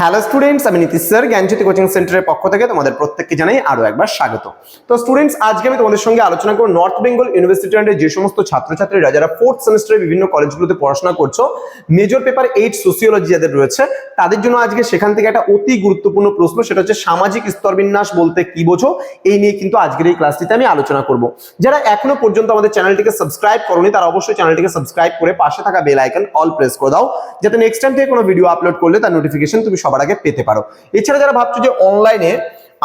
Hello students, আমি Nitish sir জ্ঞানজ্যোতি coaching সেন্টারের পক্ষ থেকে তোমাদের প্রত্যেককে জানাই আরো একবার স্বাগত। তো স্টুডেন্টস, আজকে আমি তোমাদের সঙ্গে আলোচনা করব নর্থ বেঙ্গল ইউনিভার্সিটি এর যে সমস্ত ছাত্রছাত্রীরা যারা 4th সেমিস্টারে বিভিন্ন কলেজগুলোতে পড়াশোনা করছো, মেজর পেপার 8 সোসিওলজি যাদের রয়েছে তাদের জন্য আজকে সেখান থেকে একটা অতি গুরুত্বপূর্ণ প্রশ্ন, সেটা হচ্ছে সামাজিক স্তরবিন্যাস বলতে কি বোঝো। এই নিয়ে কিন্তু আজকের এই ক্লাসটিতে আমি আলোচনা করব। যারা এখনো পর্যন্ত আমাদের চ্যানেলটিকে সাবস্ক্রাইব করোনি তারা অবশ্যই চ্যানেলটিকে সাবস্ক্রাইব করে পাশে থাকা বেল আইকন অল প্রেস করে দাও, যাতে নেক্সট টাইম থেকে কোনো ভিডিও আপলোড করলে তার নোটিফিকেশন তুমি সবার আগে পেতে পারো। এছাড়া যারা ভাবছো যে অনলাইনে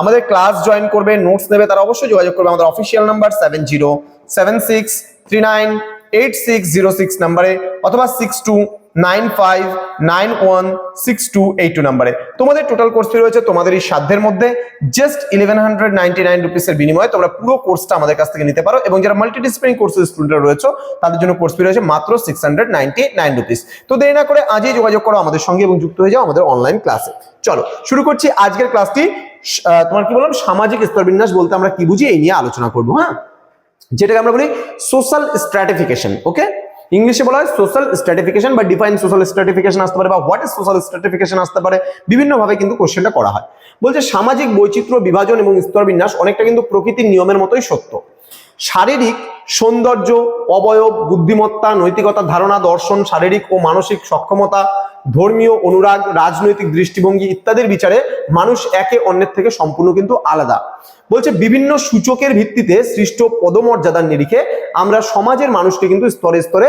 আমাদের ক্লাস জয়েন করবে, নোটস নেবে, তারা অবশ্যই যোগাযোগ করবে আমাদের অফিসিয়াল নাম্বার 7076398606 নাম্বারে অথবা 6295916282 নাম্বারে। তোমাদের টোটাল কোর্স ফি রয়েছে তোমাদের এই সাধ্যের মধ্যে জাস্ট 1199 রুপিসের বিনিময়ে তোমরা পুরো কোর্সটা আমাদের কাছ থেকে নিতে পারো, এবং যারা মাল্টিডিসিপ্লিনারি কোর্সের স্টুডেন্টরা রয়েছে তাদের জন্য কোর্স ফি রয়েছে মাত্র 699 রুপিস। তো দেরি না করে আজই যোগাযোগ করো আমাদের সঙ্গে এবং যুক্ত হয়ে যাও আমাদের অনলাইন ক্লাসে। চলো শুরু করছি আজকের ক্লাসটি। তোমার কি বললাম, সামাজিক স্তরবিন্যাস বলতে আমরা কি বুঝি এই নিয়ে আলোচনা করবো। হ্যাঁ, যেটাকে আমরা বলি সোশ্যাল স্ট্র্যাটিফিকেশন। ওকে, ইংলিশে বলা হয় সোশ্যাল স্ট্র্যাটিফিকেশন বা ডিফাইন সোশ্যাল স্ট্র্যাটিফিকেশন আসতে পারে, বা হোয়াট ইজ সোশ্যাল স্ট্র্যাটিফিকেশন আসতে পারে। বিভিন্ন ভাবে কিন্তু কোশ্চেনটা করা হয়। বলছে সামাজিক বৈচিত্র্য, বিভাজন এবং স্তরবিন্যাস অনেকটা কিন্তু প্রকৃতির নিয়মের মতোই সত্য। শারীরিক সৌন্দর্য, অবয়ব, বুদ্ধিমত্তা, নৈতিকতা, ধারণা, দর্শন, শারীরিক ও মানসিক সক্ষমতা, ধর্মীয় অনুরাগ, রাজনৈতিক দৃষ্টিভঙ্গি ইত্যাদির বিচারে মানুষ একে অন্যের থেকে সম্পূর্ণ কিন্তু আলাদা। বলছে বিভিন্ন সূচকের ভিত্তিতে সৃষ্ট পদমর্যাদার নিরিখে আমরা সমাজের মানুষকে কিন্তু স্তরে স্তরে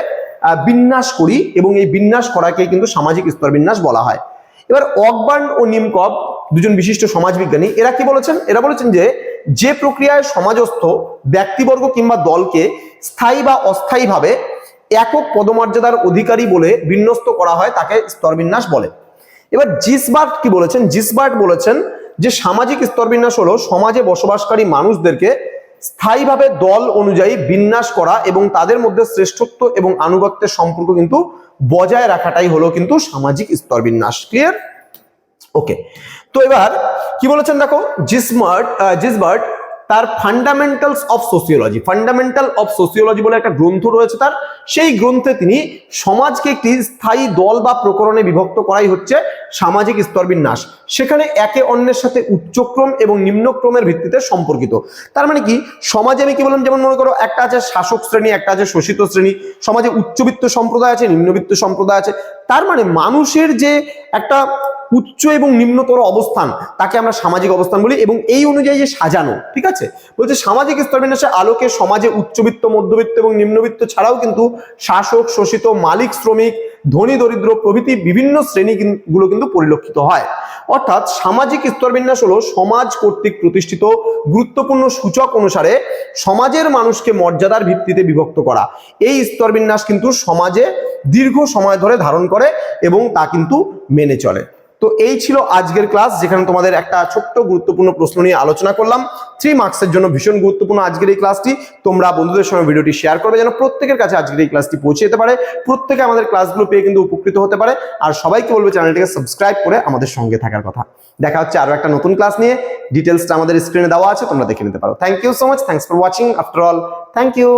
বিন্যাস করি, এবং এই বিন্যাস করাকে কিন্তু সামাজিক স্তরবিন্যাস বলা হয়। এবার অকবার্ন ও নিমকব, দুজন বিশিষ্ট সমাজবিজ্ঞানী, এরা কি বলেছেন? এরা বলেছেন যে প্রক্রিয়ায় সমাজস্থ ব্যক্তিবর্গ কিংবা দলকে স্থায়ী বা অস্থায়ীভাবে একক পদমর্যাদার অধিকারী বলে বিন্যস্ত করা হয় তাকে স্তরবিন্যাস বলে। এবার জিসবার্ট কি বলেছেন? জিসবার্ট বলেছেন যে সামাজিক স্তরবিন্যাস হলো সমাজে বসবাসকারী মানুষদেরকে স্থায়ীভাবে দল অনুযায়ী বিন্যাস করা এবং তাদের মধ্যে শ্রেষ্ঠত্ব এবং আনুগত্যের সম্পর্ক কিন্তু বজায় রাখাটাই হলো কিন্তু সামাজিক স্তরবিন্যাস। ক্লিয়ার? ওকে, তো এবার কি বলেছেন দেখো, জিসবার্ট তার ফান্ডামেন্টালস অফ সোসিওলজি বলে একটা গ্রন্থ রয়েছে তার। সেই গ্রন্থে তিনি সমাজকে একটি স্থায়ী দল বা প্রকরণে বিভক্ত করাই হচ্ছে সামাজিক স্তরবিন্যাস। সেখানে একে অন্যের সাথে উচ্চক্রম এবং নিম্নক্রমের ভিত্তিতে সম্পর্কিত। তার মানে কি, সমাজে আমি কি বললাম, যেমন মনে করো একটা আছে শাসক শ্রেণী, একটা আছে শোষিত শ্রেণী, সমাজে উচ্চবিত্ত সম্প্রদায় আছে, নিম্নবিত্ত সম্প্রদায় আছে। তার মানে মানুষের যে একটা উচ্চ এবং নিম্নতর অবস্থান তাকে আমরা সামাজিক অবস্থান বলি, এবং এই অনুযায়ী যে সাজানো। ঠিক আছে, বলছে সামাজিক স্তরবিন্যাসের আলোকে সমাজে উচ্চবিত্ত, মধ্যবিত্ত এবং নিম্নবিত্ত ছাড়াও কিন্তু শাসক, শোষিত, মালিক, শ্রমিক, ধনী, দরিদ্র প্রভৃতি বিভিন্ন শ্রেণীগুলো কিন্তু পরিলক্ষিত হয়। অর্থাৎ সামাজিক স্তরবিন্যাস হলো সমাজ কর্তৃক প্রতিষ্ঠিত গুরুত্বপূর্ণ সূচক অনুসারে সমাজের মানুষকে মর্যাদার ভিত্তিতে বিভক্ত করা। এই স্তরবিন্যাস কিন্তু সমাজে দীর্ঘ সময় ধরে ধারণ করে এবং তা কিন্তু মেনে চলে। তো এই ছিল আজকের ক্লাস, যেখানে তোমাদের একটা ছোট্ট গুরুত্বপূর্ণ প্রশ্ন নিয়ে আলোচনা করলাম। 3 মার্কসের জন্য ভীষণ গুরুত্বপূর্ণ আজকের এই ক্লাসটি। তোমরা বন্ধুদের সঙ্গে ভিডিওটি শেয়ার করবে যেন প্রত্যেকের কাছে আজকের এই ক্লাসটি পৌঁছে যেতে পারে, প্রত্যেকে আমাদের ক্লাসগুলো পেয়ে কিন্তু উপকৃত হতে পারে। আর সবাইকে বলবে চ্যানেলটিকে সাবস্ক্রাইব করে আমাদের সঙ্গে থাকার কথা। দেখা হচ্ছে আরো একটা নতুন ক্লাস নিয়ে। ডিটেলসটা আমাদের স্ক্রিনে দেওয়া আছে, তোমরা দেখে নিতে পারো। Thank you so much, thanks for watching. After all, thank you.